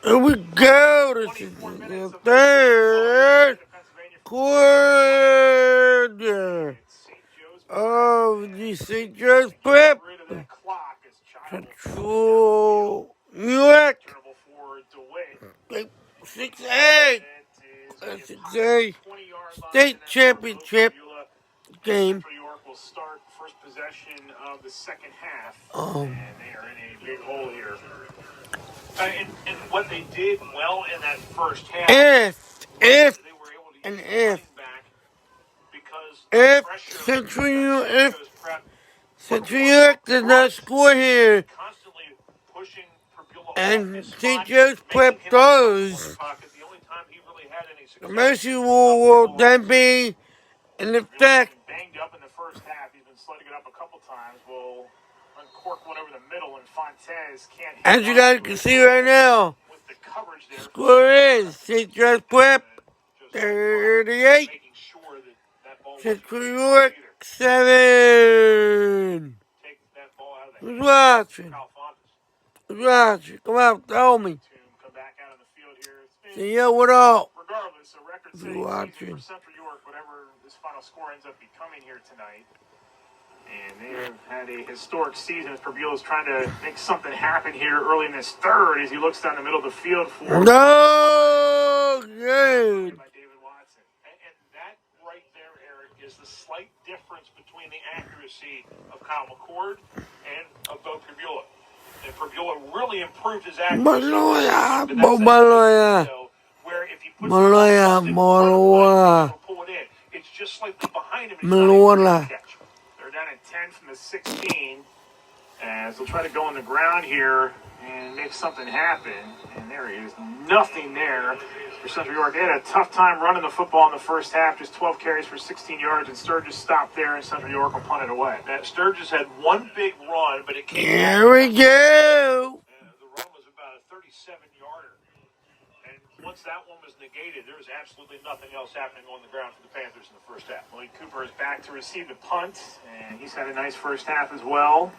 Here we go. This is the third quarter of the St. Joe's Prep. Central New York. 6A. 6A state championship game. Will start first possession of the second half, and they are in a big hole here. And what they did well in that first half, if they were able to and use if back because Central York does not score here, constantly pushing and St. Joe's Prep throws, the mercy rule will then be in effect. Banged up in the first half. He's been sliding it up a couple times. Will uncork one over the middle, and Fontes can't hit. As you guys can see right now, score is St. Joe's Prep 38, Central York 7. Who's watching? Who's watching? Come out, tell me. Say, yo, what up? Regardless, a record-setting season for Central York, whatever this final score ends up becoming here tonight. And they have had a historic season as Purbulo is trying to make something happen here early in this third as he looks down the middle of the field for no good. By David Watson. And that right there, Eric, is the slight difference between the accuracy of Kyle McCord and of Bo Purbulo. And Purbulo really improved his accuracy. Maloya. Where if he puts Maloya. pull it in. It's just slightly behind him. Maloya. They're down at 10 from the 16. As they'll try to go on the ground here and make something happen. And there he is. Nothing there for Central York. They had a tough time running the football in the first half. Just 12 carries for 16 yards. And Sturgis stopped there, and Central York will punt it away. That Sturgis had one big run, but it came. Here we go. The run was about a 37-yarder. And once that one was negated, there was absolutely nothing else happening on the ground for the Panthers in the first half. Malik Cooper is back to receive the punt, and he's had a nice first half as well.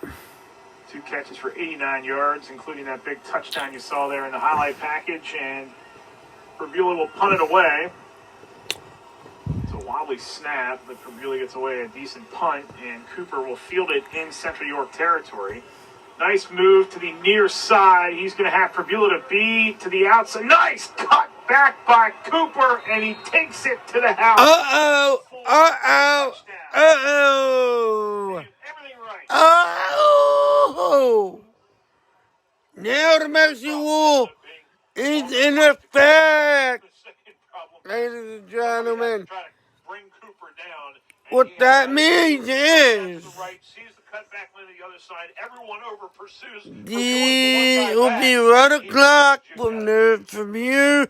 2 catches for 89 yards, including that big touchdown you saw there in the highlight package. And Purbulo will punt it away. It's a wobbly snap, but Purbulo gets away a decent punt, and Cooper will field it in Central York territory. Nice move to the near side. He's going to have Purbulo to be to the outside. Nice cut back by Cooper, and he takes it to the house. Uh-oh. Everything right. Oh! Now the mercy rule is in effect, ladies and gentlemen. What that means is it will be run o'clock from here,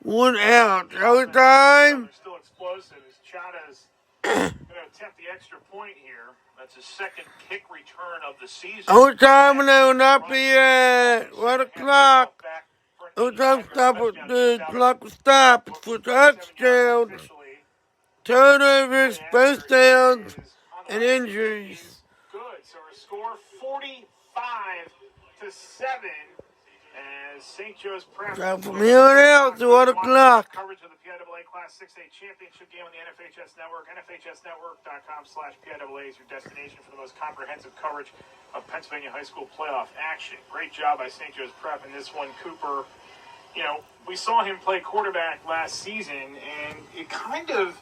1 out. Overtime. Still explosive as Chada's going to attempt the extra point here. That's his second kick return of the season. Overtime will not be at 1 o'clock. Overtime stop. The clock will stop for touchdowns, turnovers, first downs, and injuries. Good. So our score 45-7 as St. Joe's Prep. From here on out to 1 o'clock. Coverage of the PIAA Class 6A championship game on the NFHS Network. NFHSnetwork.com/PIAA is your destination for the most comprehensive coverage of Pennsylvania high school playoff action. Great job by St. Joe's Prep in this one. Cooper, we saw him play quarterback last season, and it kind of,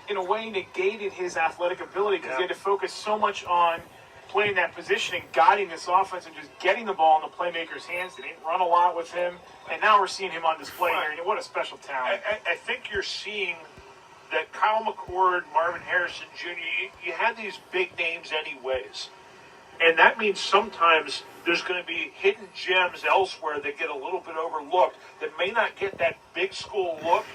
in a way, negated his athletic ability because he had to focus so much on playing that position and guiding this offense and just getting the ball in the playmaker's hands. They didn't run a lot with him, and now we're seeing him on display here. And what a special talent. I think you're seeing that Kyle McCord, Marvin Harrison Jr., you had these big names anyways. And that means sometimes there's going to be hidden gems elsewhere that get a little bit overlooked that may not get that big school look,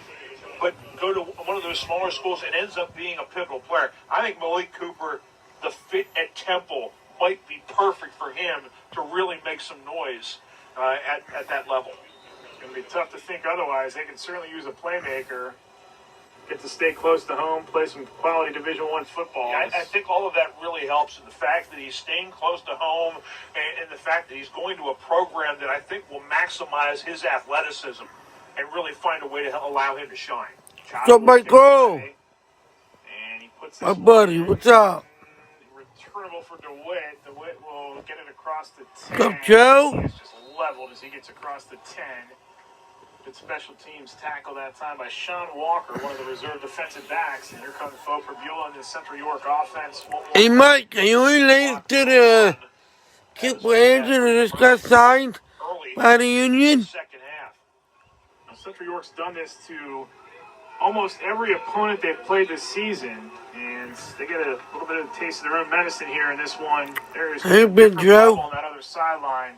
but go to one of those smaller schools and ends up being a pivotal player. I think Malik Cooper, the fit at Temple, might be perfect for him to really make some noise at that level. It's going to be tough to think otherwise. They can certainly use a playmaker. get to stay close to home, play some quality Division I football. Yeah, I think all of that really helps in the fact that he's staying close to home and the fact that he's going to a program that I think will maximize his athleticism and really find a way to allow him to shine. What's up, Michael? And he puts My this buddy, one what's up? returnable for DeWitt. DeWitt will get it across the 10. What's up, Joe? It's just leveled as he gets across the 10. Good special teams tackle that time by Sean Walker, one of the reserve defensive backs. And here comes Bo Perbula in the Central York offense. Hey, Mike, are you related to the Kip Landon who just got signed by the Union? Second half. Now, Central York's done this to almost every opponent they've played this season, and they get a little bit of a taste of their own medicine here in this one. There's Hey, Big Joe. on that other sideline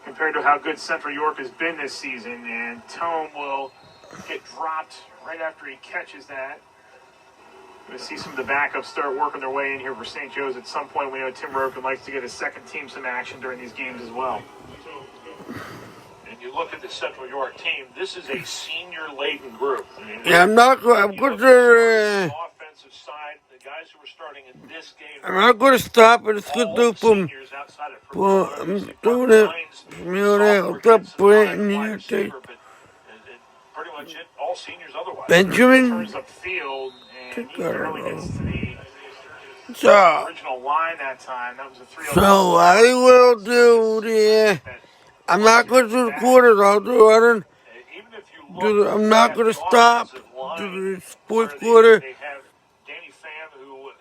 compared to how good Central York has been this season, and Tome will get dropped right after he catches that. We're going to see some of the backups start working their way in here for St. Joe's at some point. We know Tim Roken likes to get his second team some action during these games as well. And you look at the Central York team, this is a senior-laden group. I mean, Yeah, I'm not going. I'm going to. offensive side, the guys who are starting in this game. I'm not going to stop. I'm just going to do all from. seniors outside of Well, Purdue. I'm Obviously, doing it Hines, from here on out. What's sophomore, up, gets Brent? some And wide you receiver, take but pretty much it, all seniors otherwise. Benjamin. Turns upfield, and he barely gets to the So, original line that time. That was a 3-0. so I will do the. I'm not going to do the quarters. I'll do it. Even if you Do look I'm not at going the to stop. offensive line, Do the fourth where quarter. They have Danny Pham, who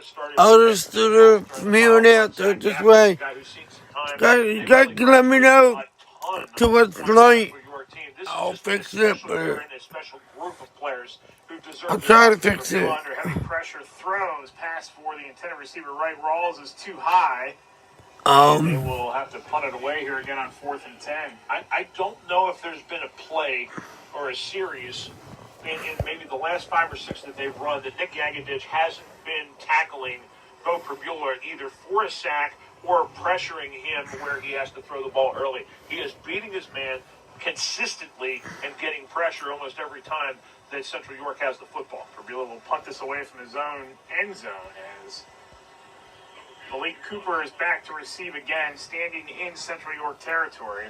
started. I'll just do the from here on out. This way. Guy who's seen some time. Guys, you guys can let me know to what's tonight. I'll fix it, but A special group of players who deserve I'll try to fix Perbula it. under heavy pressure throws. Pass for the intended receiver right. Rawls is too high. They will have to punt it away here again on 4th and 10. I don't know if there's been a play or a series in maybe the last 5 or 6 that they've run that Nick Yagadich hasn't been tackling Bo Perbula either for a sack or pressuring him where he has to throw the ball early. He is beating his man consistently and getting pressure almost every time that Central York has the football. Perbula will punt this away from his own end zone as Malik Cooper is back to receive again, standing in Central York territory.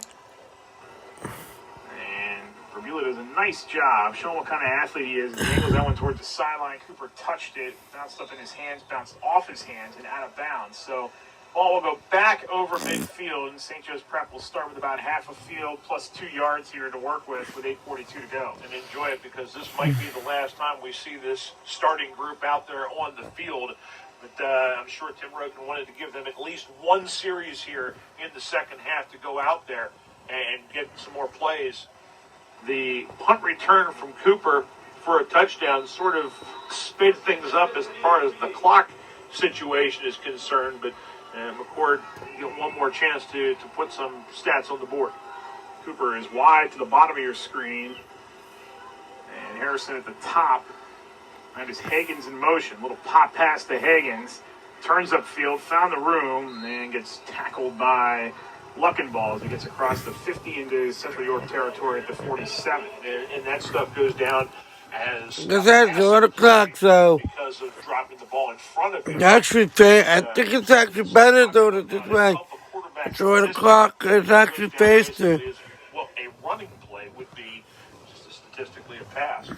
And Perbula does a nice job showing what kind of athlete he is. He angles that one towards the sideline. Cooper touched it, bounced up in his hands, bounced off his hands, and out of bounds. So ball will go back over midfield, and St. Joe's Prep will start with about half a field plus 2 yards here to work with 8:42 to go. And enjoy it because this might be the last time we see this starting group out there on the field. But I'm sure Tim Roken wanted to give them at least one series here in the second half to go out there and get some more plays. The punt return from Cooper for a touchdown sort of sped things up as far as the clock situation is concerned, but McCord get one more chance to put some stats on the board. Cooper is wide to the bottom of your screen, and Harrison at the top. That is Higgins in motion. Little pop pass to Higgins. Turns upfield, found the room, and then gets tackled by Luckenball as he gets across the 50 into Central York territory at the 47. And that stuff goes down as Because that's 11 o'clock, so because of dropping the ball in front of him. actually, I think it's actually better though that this way. It's 11 o'clock. It's actually faster. Well, a running play would be just statistically a pass.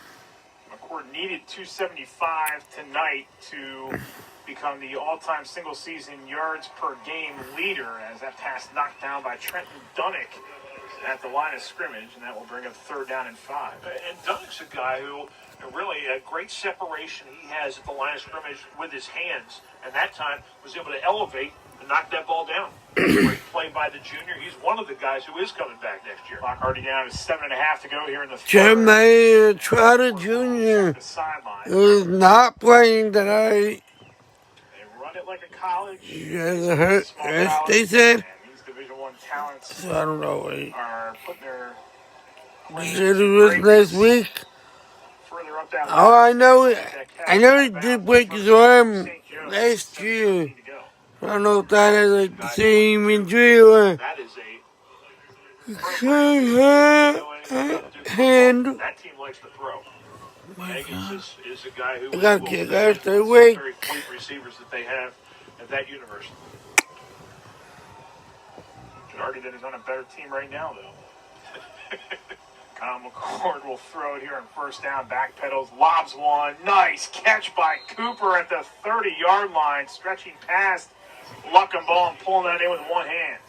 McCord needed 275 tonight to become the all-time single-season yards per game leader as that pass knocked down by Trenton Dunnick at the line of scrimmage, and that will bring up 3rd down and 5. And Dunnick's a guy who really a great separation he has at the line of scrimmage with his hands, and that time was able to elevate and knock that ball down. Great play by the junior. He's one of the guys who is coming back next year. Clock already down to 7.5 to go here in the 3rd. Jeremiah Trotter Jr. The sideline. is not playing tonight. They run it like a college. He has a hurt Small wrist, college, they said. and these Division I talents So I don't know. are putting their He said it was last week. further up that Oh, line. I know he did break his arm last year. I don't know if that is like the same injury or That is Hand. That team likes to throw. Higgins is a guy who I gotta will get fit guys in to with wait. very fleet receivers that they have at that university. Could argue that he's on a better team right now, though. Kyle McCord will throw it here on first down. Backpedals, lobs one. Nice catch by Cooper at the 30-yard line, stretching past Luckenball and pulling that in with one hand.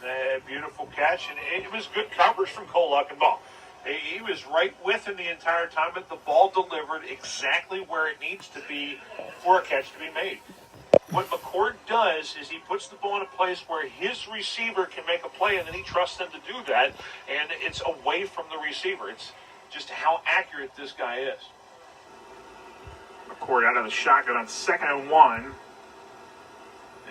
Beautiful catch, and it was good coverage from Cole Luckenball. He was right with him the entire time, but the ball delivered exactly where it needs to be for a catch to be made. What McCord does is he puts the ball in a place where his receiver can make a play, and then he trusts them to do that, and it's away from the receiver. It's just how accurate this guy is. McCord out of the shotgun on 2nd and 1.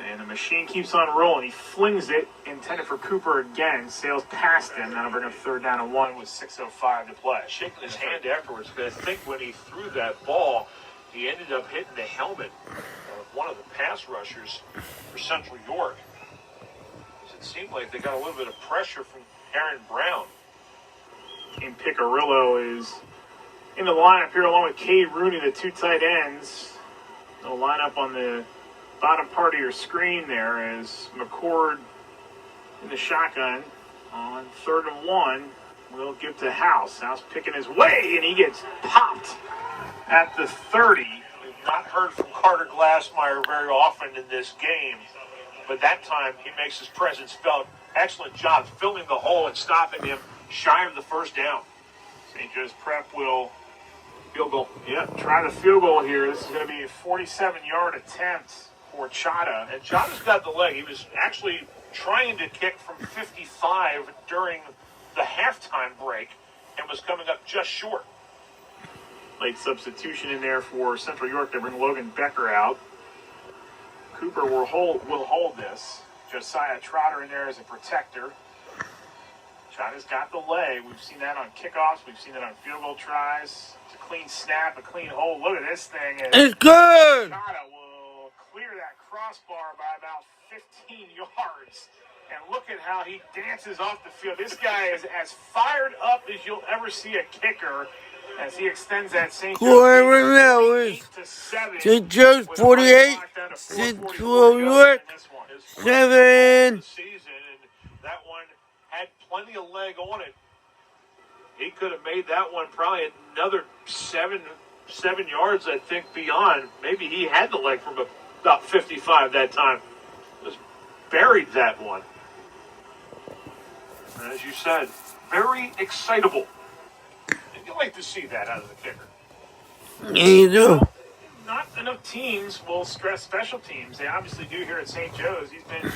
And the machine keeps on rolling. He flings it, intended for Cooper again. Sails past him. That'll bring up 3rd down and 1 with 6:05 to play. Shaking his hand afterwards, because I think when he threw that ball, he ended up hitting the helmet of one of the pass rushers for Central York. It seemed like they got a little bit of pressure from Aaron Brown. Team Picarillo is in the lineup here along with Cade Rooney, the two tight ends. They'll line up on the bottom part of your screen there as McCord in the shotgun on 3rd and 1. We'll give to House. House picking his way, and he gets popped at the 30. We've not heard from Carter Glassmeyer very often in this game, but that time he makes his presence felt. Excellent job filling the hole and stopping him shy of the first down. St. Joe's Prep will Field goal. try the field goal here. This is going to be a 47-yard attempt for Chata. And Chata's got the leg. He was actually trying to kick from 55 during the halftime break and was coming up just short. Late substitution in there for Central York to bring Logan Becker out. Cooper will hold this. Josiah Trotter in there as a protector. Chata's got the leg. We've seen that on kickoffs. We've seen it on field goal tries. It's a clean snap, a clean hold. Look at this thing. It's good. Chata will clear that crossbar by about 15 yards. And look at how he dances off the field. This guy is as fired up as you'll ever see a kicker as he extends that St. Whoever now is St. Joe's 48, Central York 7. Season, and that one had plenty of leg on it. He could have made that one probably another seven yards, I think, beyond. Maybe he had the leg from about 55 that time. Just buried that one. And as you said, very excitable. And you like to see that out of the kicker. Yeah, you do. Not enough teams will stress special teams. They obviously do here at St. Joe's. He's been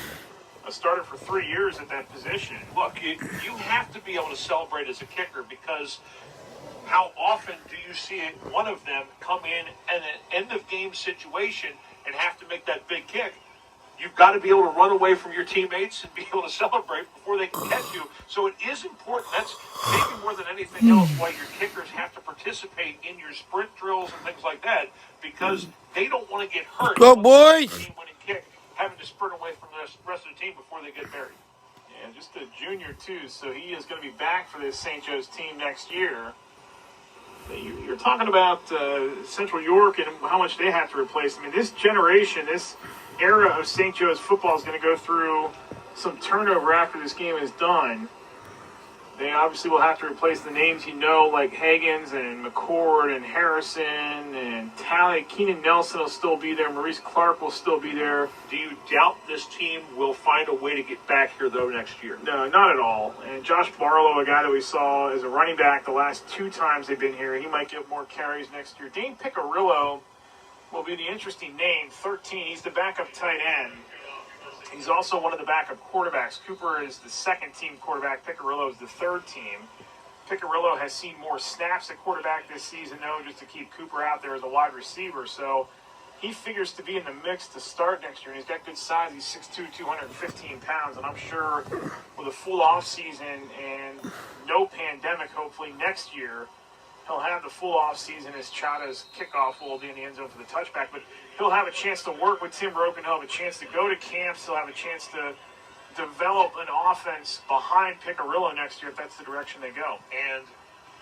a starter for 3 years at that position. Look, you have to be able to celebrate as a kicker, because how often do you see one of them come in an end-of-game situation and have to make that big kick? You've got to be able to run away from your teammates and be able to celebrate before they can catch you. So it is important. That's maybe more than anything else why your kickers have to participate in your sprint drills and things like that, because they don't want to get hurt. Go, boys. Team-winning kick, having to sprint away from the rest of the team before they get buried. Yeah, just a junior, too, so he is going to be back for this St. Joe's team next year. You're talking about Central York and how much they have to replace. I mean, this generation, this era of St. Joe's football is going to go through some turnover after this game is done. They obviously will have to replace the names like Higgins and McCord and Harrison and Talley. Keenan Nelson will still be there. Maurice Clark will still be there. Do you doubt this team will find a way to get back here, though, next year? No, not at all. And Josh Barlow, a guy that we saw as a running back the last 2 times they've been here, he might get more carries next year. Dane Picarillo will be the interesting name, 13. He's the backup tight end. He's also one of the backup quarterbacks. Cooper is the second-team quarterback. Picarillo is the third team. Picarillo has seen more snaps at quarterback this season, though, just to keep Cooper out there as a wide receiver. So he figures to be in the mix to start next year. And he's got good size. He's 6'2", 215 pounds. And I'm sure with a full offseason and no pandemic, hopefully, next year, he'll have the full offseason as Chata's kickoff will be in the end zone for the touchback. But he'll have a chance to work with Tim Roken. He'll have a chance to go to camps. He'll have a chance to develop an offense behind Piccirillo next year if that's the direction they go. And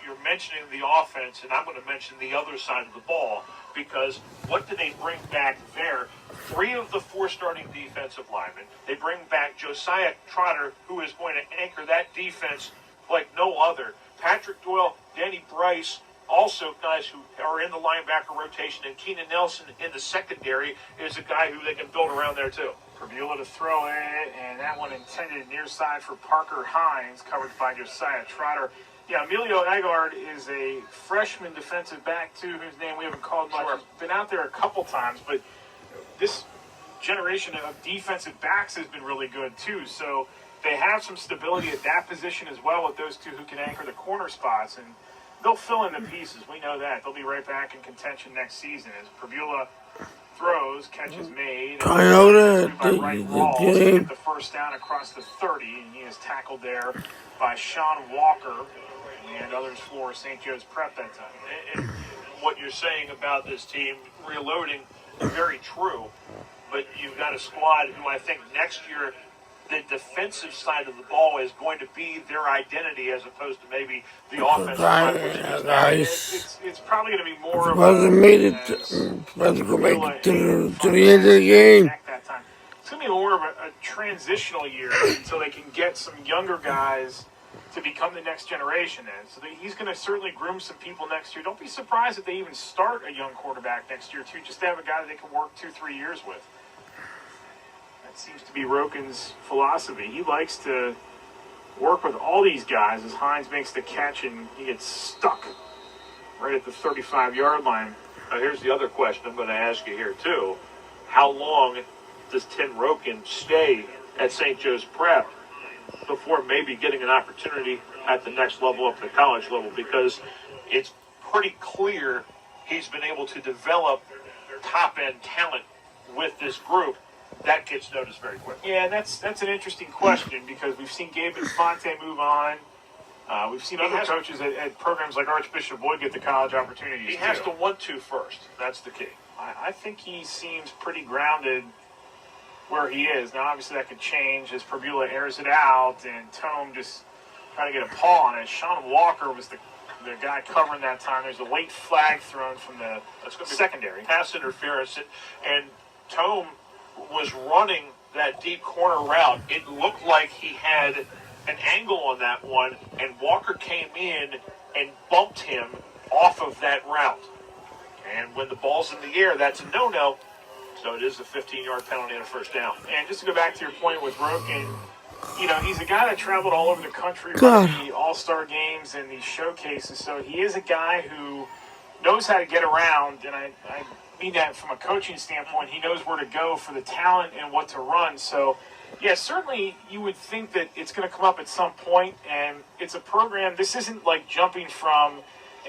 you're mentioning the offense, and I'm going to mention the other side of the ball, because what do they bring back there? 3 of the 4 starting defensive linemen. They bring back Josiah Trotter, who is going to anchor that defense like no other. Patrick Doyle, Danny Bryce, also guys who are in the linebacker rotation, and Keenan Nelson in the secondary is a guy who they can build around there too. Purbuella to throw it, and that one intended near side for Parker Hines, covered by Josiah Trotter. Yeah, Emilio Agard is a freshman defensive back, too, whose name we haven't called much. Sure. He's been out there a couple times, but this generation of defensive backs has been really good, too. So they have some stability at that position as well with those 2 who can anchor the corner spots, and they'll fill in the pieces. We know that. They'll be right back in contention next season as Purbuella throws, catches made. I know that. By Wright Rawls to get the first down across the 30, and he is tackled there by Sean Walker and others for St. Joe's Prep that time. And what you're saying about this team reloading, very true. But you've got a squad who I think next year, the defensive side of the ball is going to be their identity as opposed to maybe the offensive side. It's probably going to be more of Wasn't made it to the end of the game. It's going to be more of a transitional year until they can get some younger guys to become the next generation. And so he's going to certainly groom some people next year. Don't be surprised if they even start a young quarterback next year, too, just to have a guy that they can work 2-3 years with. That seems to be Roken's philosophy. He likes to work with all these guys as Hines makes the catch and he gets stuck right at the 35-yard line. Now, here's the other question I'm going to ask you here, too. How long does Tim Roken stay at St. Joe's Prep before maybe getting an opportunity at the next level, up the college level? Because it's pretty clear he's been able to develop top-end talent with this group. That gets noticed very quickly. Yeah, and that's an interesting question because we've seen Gabe Infante move on. We've seen other coaches at programs like Archbishop Boyd get the college opportunities. He has to want to first. That's the key. I think he seems pretty grounded where he is. Now, obviously, that could change as Purbuella airs it out and Tome just trying to get a paw on it. Sean Walker was the guy covering that time. There's a late flag thrown from the secondary. Pass interference. And Tome was running that deep corner route. It looked like he had an angle on that one, and Walker came in and bumped him off of that route. And when the ball's in the air, that's a no-no. So it is a 15-yard penalty and a first down. And just to go back to your point with Roken, you know, he's a guy that traveled all over the country running the All-Star games and these showcases. So he is a guy who knows how to get around, and I mean that from a coaching standpoint. He knows where to go for the talent and what to run. So, yeah, certainly you would think that it's going to come up at some point, and it's a program. This isn't like jumping from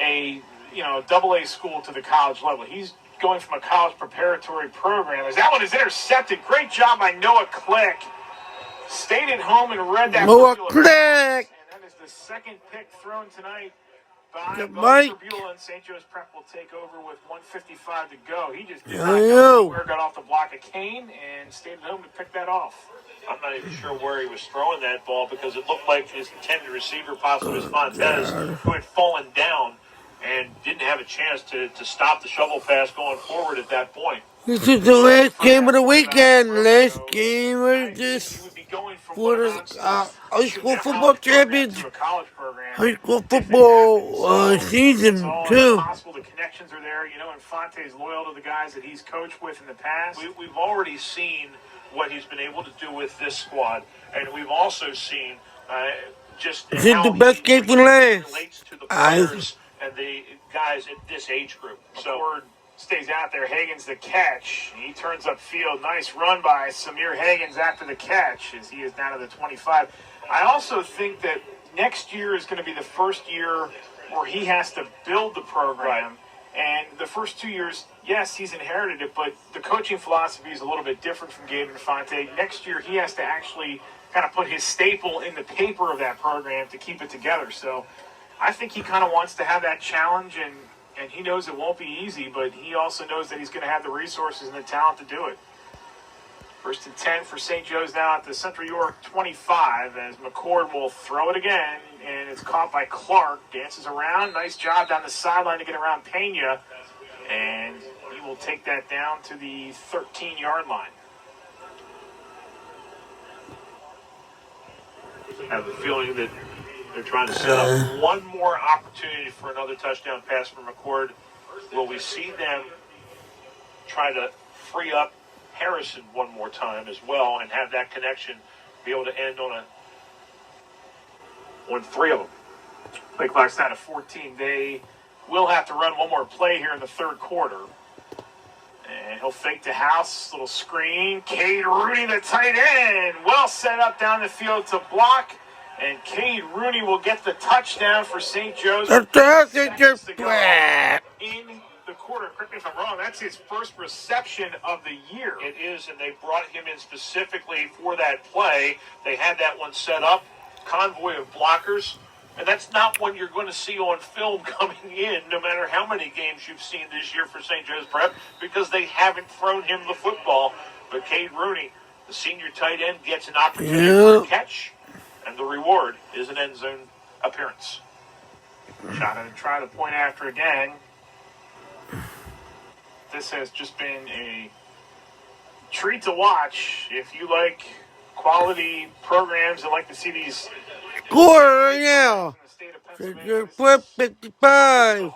a AA school to the college level. He's going from a college preparatory program. As that one is intercepted. Great job by Noah Click. Stayed at home and read that. Noah Click. And that is the second pick thrown tonight by Purbuella, and St. Joe's Prep will take over with 1:55 to go. He just did not go anywhere, got off the block of Kane and stayed at home to pick that off. I'm not even sure where he was throwing that ball because it looked like his intended receiver, possibly was Montez, who had fallen down and didn't have a chance to stop the shovel pass going forward at that point. This is the last game of the weekend. Last game of this for the high school football championship. High school football season, too. The connections are there. You know, Infante's loyal to the guys that he's coached with in the past. We've already seen what he's been able to do with this squad, and we've also seen just how the best game for last. Relates to the players and the guys at this age group. So stays out there. Hagens the catch. He turns upfield. Nice run by Samir Hagens after the catch as he is down to the 25. I also think that next year is going to be the first year where he has to build the program. And the first 2 years, yes, he's inherited it, but the coaching philosophy is a little bit different from Gabe Infante. Next year, he has to actually kind of put his staple in the paper of that program to keep it together. So I think he kind of wants to have that challenge, and he knows it won't be easy, but he also knows that he's going to have the resources and the talent to do it. First and 10 for St. Joe's now at the Central York 25 as McCord will throw it again, and it's caught by Clark. Dances around. Nice job down the sideline to get around Pena, and he will take that down to the 13-yard line. I have a feeling that they're trying to set up one more opportunity for another touchdown pass from McCord. Will we see them try to free up Harrison one more time as well and have that connection be able to end on three of them? Play clock's down to 14. They will have to run one more play here in the third quarter. And he'll fake the house, little screen. Cade Rooney, the tight end, well set up down the field to block. And Cade Rooney will get the touchdown for St. Joe's. The Seconds to go passenger in the quarter. Correct me if I'm wrong, that's his first reception of the year. It is, and they brought him in specifically for that play. They had that one set up, convoy of blockers. And that's not one you're going to see on film coming in, no matter how many games you've seen this year for St. Joe's Prep, because they haven't thrown him the football. But Cade Rooney, the senior tight end, gets an opportunity for a catch, and the reward is an end zone appearance. Shot and try to point after again. This has just been a treat to watch. If you like quality programs and like to see these score right now. Central Prep 55.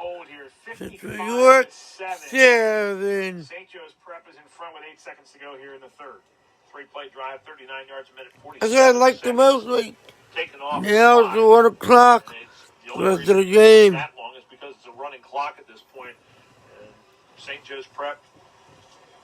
Central York 7. St. Joe's Prep is in front with 8 seconds to go here in the third. 3-play drive, 39 yards a minute, 40 That's what I like the most. Like, taken off. now it's the 1 o'clock. The rest of the game. That long is because it's a running clock at this point. St. Joe's Prep,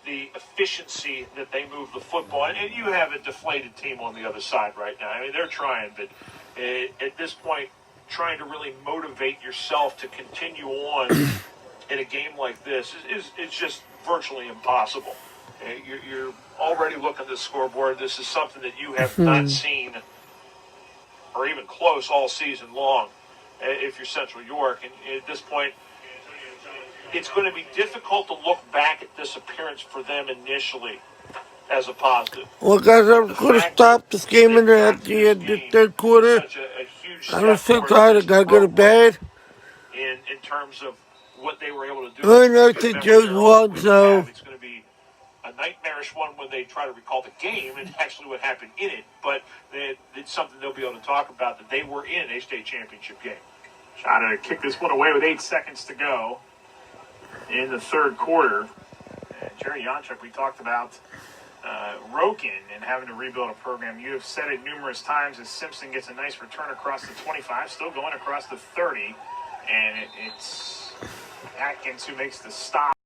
the efficiency that they move the football, and you have a deflated team on the other side right now. I mean, they're trying, but at this point, trying to really motivate yourself to continue on in a game like this is just virtually impossible. You're already looking at the scoreboard. This is something that you have not seen or even close all season long if you're Central York. And at this point, it's going to be difficult to look back at this appearance for them initially as a positive. Well, guys, I'm going to stop this game at the end of the third quarter. I'm so tired. I got to go to bed. In terms of what they were able to do. I know St. Joe's won, so it's going to be a nightmarish one when they try to recall the game and actually what happened in it. But it's something they'll be able to talk about, that they were in a state championship game. Trying to kick this one away with 8 seconds to go in the third quarter. And Jerry Yanchuk, we talked about Roken and having to rebuild a program. You have said it numerous times as Simpson gets a nice return across the 25, still going across the 30, and it's Atkins who makes the stop.